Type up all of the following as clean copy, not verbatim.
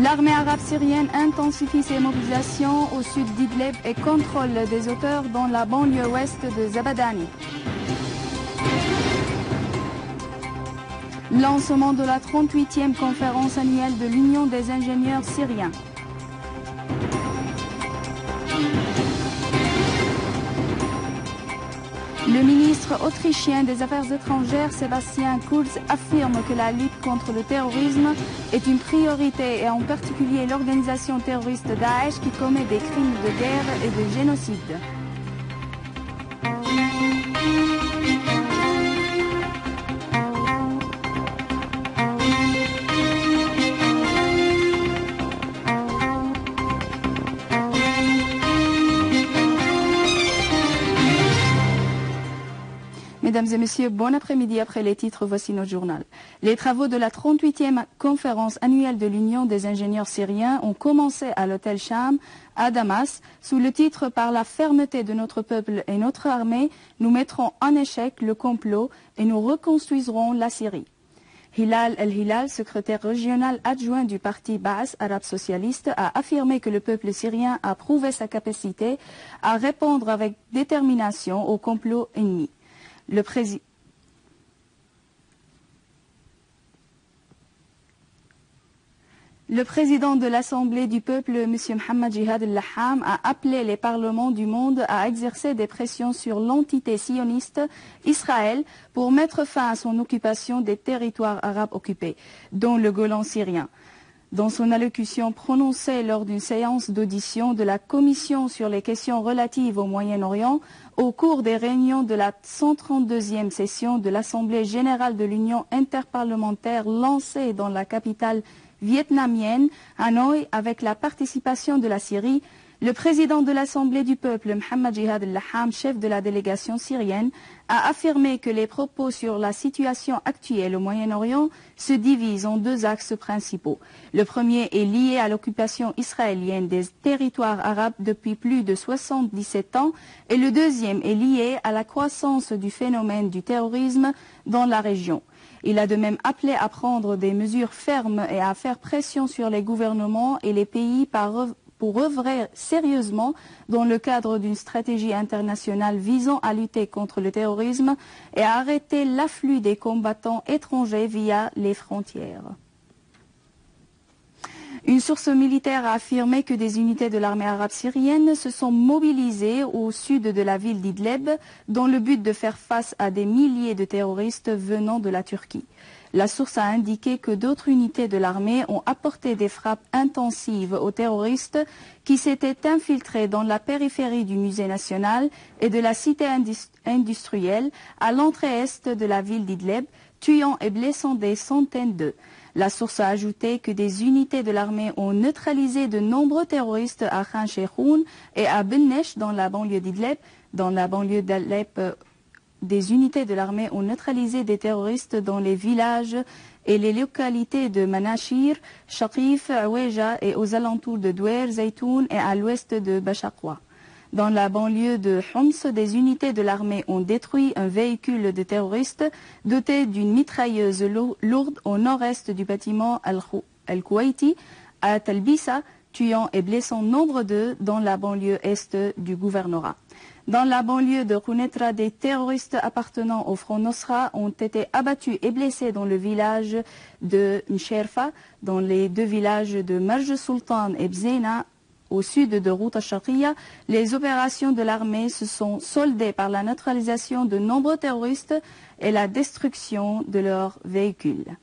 L'armée arabe syrienne intensifie ses mobilisations au sud d'Idlib et contrôle des auteurs dans la banlieue ouest de Zabadani. Lancement de la 38e conférence annuelle de l'Union des ingénieurs syriens. Le ministre autrichien des Affaires étrangères, Sebastian Kurz, affirme que la lutte contre le terrorisme est une priorité et en particulier l'organisation terroriste Daesh qui commet des crimes de guerre et de génocide. Mesdames et messieurs, bon après-midi. Après les titres, voici notre journal. Les travaux de la 38e conférence annuelle de l'Union des ingénieurs syriens ont commencé à l'hôtel Cham à Damas sous le titre « Par la fermeté de notre peuple et notre armée, nous mettrons en échec le complot et nous reconstruiserons la Syrie ». Hilal El-Hilal, secrétaire régional adjoint du parti Baas arabe socialiste, a affirmé que le peuple syrien a prouvé sa capacité à répondre avec détermination au complot ennemi. Le président de l'Assemblée du peuple, M. Mohammed Jihad al-Laham, a appelé les parlements du monde à exercer des pressions sur l'entité sioniste Israël pour mettre fin à son occupation des territoires arabes occupés, dont le Golan syrien. Dans son allocution prononcée lors d'une séance d'audition de la Commission sur les questions relatives au Moyen-Orient, au cours des réunions de la 132e session de l'Assemblée générale de l'Union interparlementaire lancée dans la capitale vietnamienne, Hanoï, avec la participation de la Syrie, le président de l'Assemblée du peuple, Mohammed Jihad al-Laham, chef de la délégation syrienne, a affirmé que les propos sur la situation actuelle au Moyen-Orient se divisent en deux axes principaux. Le premier est lié à l'occupation israélienne des territoires arabes depuis plus de 77 ans et le deuxième est lié à la croissance du phénomène du terrorisme dans la région. Il a de même appelé à prendre des mesures fermes et à faire pression sur les gouvernements et les pays pour œuvrer sérieusement dans le cadre d'une stratégie internationale visant à lutter contre le terrorisme et à arrêter l'afflux des combattants étrangers via les frontières. Une source militaire a affirmé que des unités de l'armée arabe syrienne se sont mobilisées au sud de la ville d'Idlib dans le but de faire face à des milliers de terroristes venant de la Turquie. La source a indiqué que d'autres unités de l'armée ont apporté des frappes intensives aux terroristes qui s'étaient infiltrés dans la périphérie du musée national et de la cité industrielle à l'entrée est de la ville d'Idlib, tuant et blessant des centaines d'eux. La source a ajouté que des unités de l'armée ont neutralisé de nombreux terroristes à Khan Sheikhoun et à Bennesh dans la banlieue d'Idlib. Dans la banlieue d'Alep, des unités de l'armée ont neutralisé des terroristes dans les villages et les localités de Manashir, Shaqif, Aweja et aux alentours de Douer, Zaytoun et à l'ouest de Bachakwa. Dans la banlieue de Homs, des unités de l'armée ont détruit un véhicule de terroristes doté d'une mitrailleuse lourde au nord-est du bâtiment Al-Kuwaiti à Talbisa, tuant et blessant nombre d'eux dans la banlieue est du gouvernorat. Dans la banlieue de Kounetra, des terroristes appartenant au Front Nosra ont été abattus et blessés dans le village de Msherfa, dans les deux villages de Marj Sultan et Bzena, au sud de Ghouta Sharqiya. Les opérations de l'armée se sont soldées par la neutralisation de nombreux terroristes et la destruction de leurs véhicules.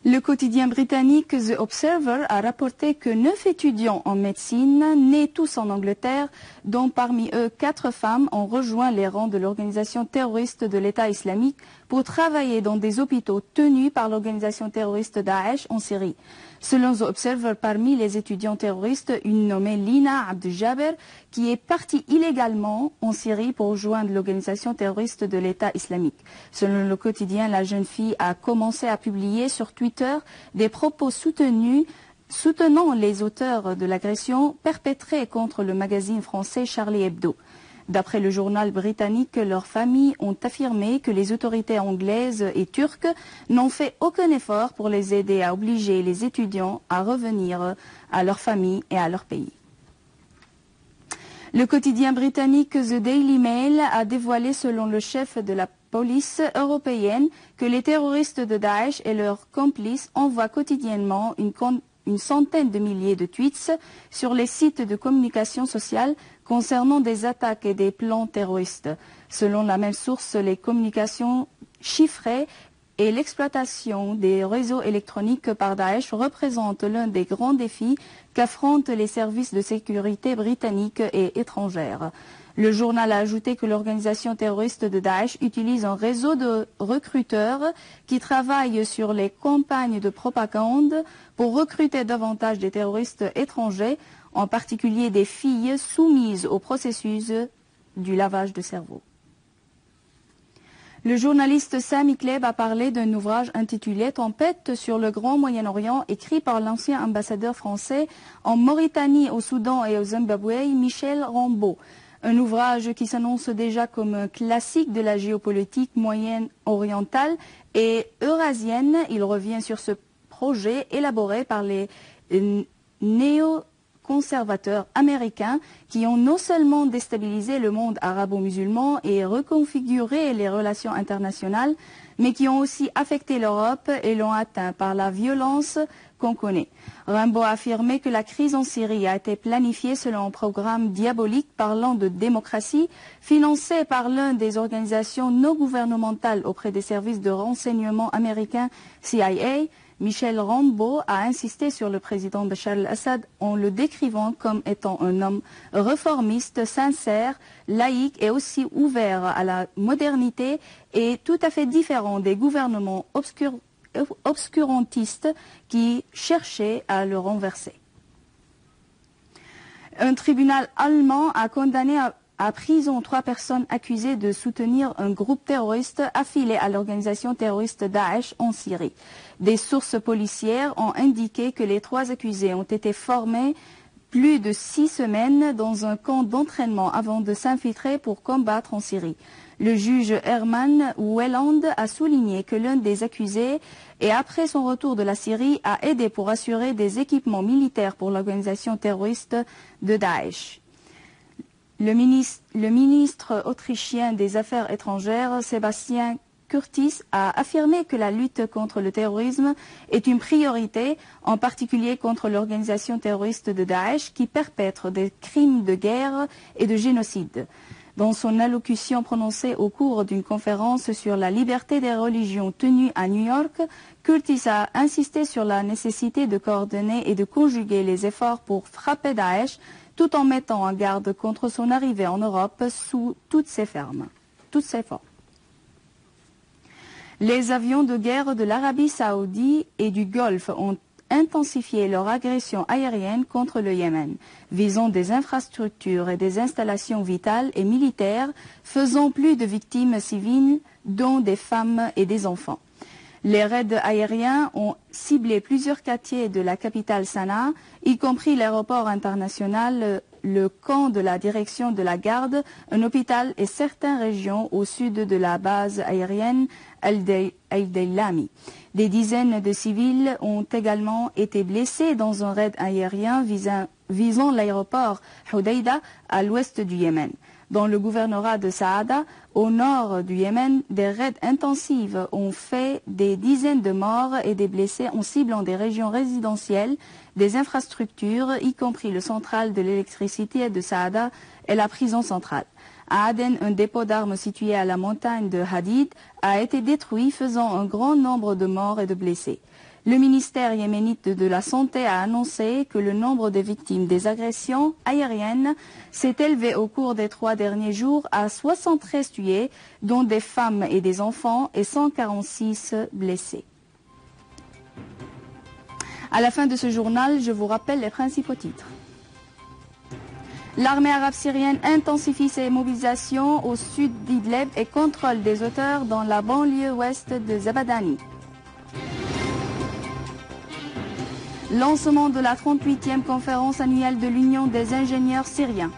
Le quotidien britannique The Observer a rapporté que 9 étudiants en médecine, nés tous en Angleterre, dont parmi eux 4 femmes, ont rejoint les rangs de l'organisation terroriste de l'État islamique pour travailler dans des hôpitaux tenus par l'organisation terroriste Daesh en Syrie. Selon The Observer, parmi les étudiants terroristes, une nommée Lina Abdjaber, qui est partie illégalement en Syrie pour rejoindre l'organisation terroriste de l'État islamique. Selon le quotidien, la jeune fille a commencé à publier sur Twitter des propos soutenant les auteurs de l'agression perpétrée contre le magazine français Charlie Hebdo. D'après le journal britannique, leurs familles ont affirmé que les autorités anglaises et turques n'ont fait aucun effort pour les aider à obliger les étudiants à revenir à leur famille et à leur pays. Le quotidien britannique The Daily Mail a dévoilé, selon le chef de la police européenne, que les terroristes de Daesh et leurs complices envoient quotidiennement une centaine de milliers de tweets sur les sites de communication sociale concernant des attaques et des plans terroristes. Selon la même source, les communications chiffrées et l'exploitation des réseaux électroniques par Daesh représentent l'un des grands défis qu'affrontent les services de sécurité britanniques et étrangères. Le journal a ajouté que l'organisation terroriste de Daesh utilise un réseau de recruteurs qui travaillent sur les campagnes de propagande pour recruter davantage des terroristes étrangers, en particulier des filles soumises au processus du lavage de cerveau. Le journaliste Sami Kleb a parlé d'un ouvrage intitulé « Tempête sur le Grand Moyen-Orient » écrit par l'ancien ambassadeur français en Mauritanie, au Soudan et au Zimbabwe, Michel Rambaud. Un ouvrage qui s'annonce déjà comme un classique de la géopolitique moyenne-orientale et eurasienne. Il revient sur ce projet élaboré par les néoconservateurs américains qui ont non seulement déstabilisé le monde arabo-musulman et reconfiguré les relations internationales, mais qui ont aussi affecté l'Europe et l'ont atteint par la violence qu'on connaît. Rambaud a affirmé que la crise en Syrie a été planifiée selon un programme diabolique parlant de démocratie, financé par l'une des organisations non gouvernementales auprès des services de renseignement américains CIA. Michel Rambaud a insisté sur le président Bachar al-Assad en le décrivant comme étant un homme réformiste, sincère, laïque et aussi ouvert à la modernité et tout à fait différent des gouvernements obscurantistes qui cherchaient à le renverser. Un tribunal allemand a condamné à prison 3 personnes accusées de soutenir un groupe terroriste affilié à l'organisation terroriste Daesh en Syrie. Des sources policières ont indiqué que les 3 accusés ont été formés plus de 6 semaines dans un camp d'entraînement avant de s'infiltrer pour combattre en Syrie. Le juge Herman Welland a souligné que l'un des accusés, et après son retour de la Syrie, a aidé pour assurer des équipements militaires pour l'organisation terroriste de Daesh. Le ministre autrichien des Affaires étrangères, Sebastian Kurz, a affirmé que la lutte contre le terrorisme est une priorité, en particulier contre l'organisation terroriste de Daesh qui perpètre des crimes de guerre et de génocide. Dans son allocution prononcée au cours d'une conférence sur la liberté des religions tenue à New York, Kurz a insisté sur la nécessité de coordonner et de conjuguer les efforts pour frapper Daesh, tout en mettant en garde contre son arrivée en Europe sous toutes ses formes. Les avions de guerre de l'Arabie saoudite et du Golfe ont intensifié leur agression aérienne contre le Yémen, visant des infrastructures et des installations vitales et militaires, faisant plus de victimes civiles, dont des femmes et des enfants. Les raids aériens ont ciblé plusieurs quartiers de la capitale Sanaa, y compris l'aéroport international, le camp de la direction de la garde, un hôpital et certaines régions au sud de la base aérienne Al-Dailami. Des dizaines de civils ont également été blessés dans un raid aérien visant l'aéroport Hodeida à l'ouest du Yémen. Dans le gouvernorat de Saada, au nord du Yémen, des raids intensifs ont fait des dizaines de morts et des blessés en ciblant des régions résidentielles, des infrastructures, y compris le central de l'électricité de Saada et la prison centrale. À Aden, un dépôt d'armes situé à la montagne de Hadid a été détruit, faisant un grand nombre de morts et de blessés. Le ministère yéménite de la Santé a annoncé que le nombre de victimes des agressions aériennes s'est élevé au cours des 3 derniers jours à 73 tués, dont des femmes et des enfants, et 146 blessés. À la fin de ce journal, je vous rappelle les principaux titres. L'armée arabe syrienne intensifie ses mobilisations au sud d'Idlib et contrôle des auteurs dans la banlieue ouest de Zabadani. Lancement de la 38e conférence annuelle de l'Union des ingénieurs syriens.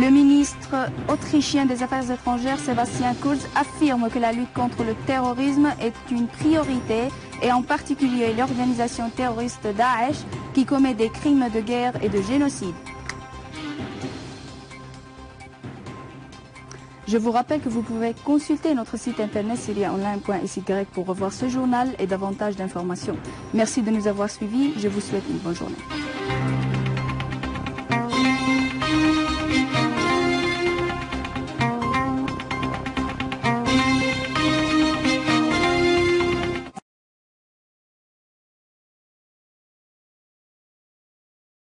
Le ministre autrichien des Affaires étrangères, Sebastian Kurz, affirme que la lutte contre le terrorisme est une priorité et en particulier l'organisation terroriste Daesh qui commet des crimes de guerre et de génocide. Je vous rappelle que vous pouvez consulter notre site internet syriaonline.sy pour revoir ce journal et davantage d'informations. Merci de nous avoir suivis. Je vous souhaite une bonne journée.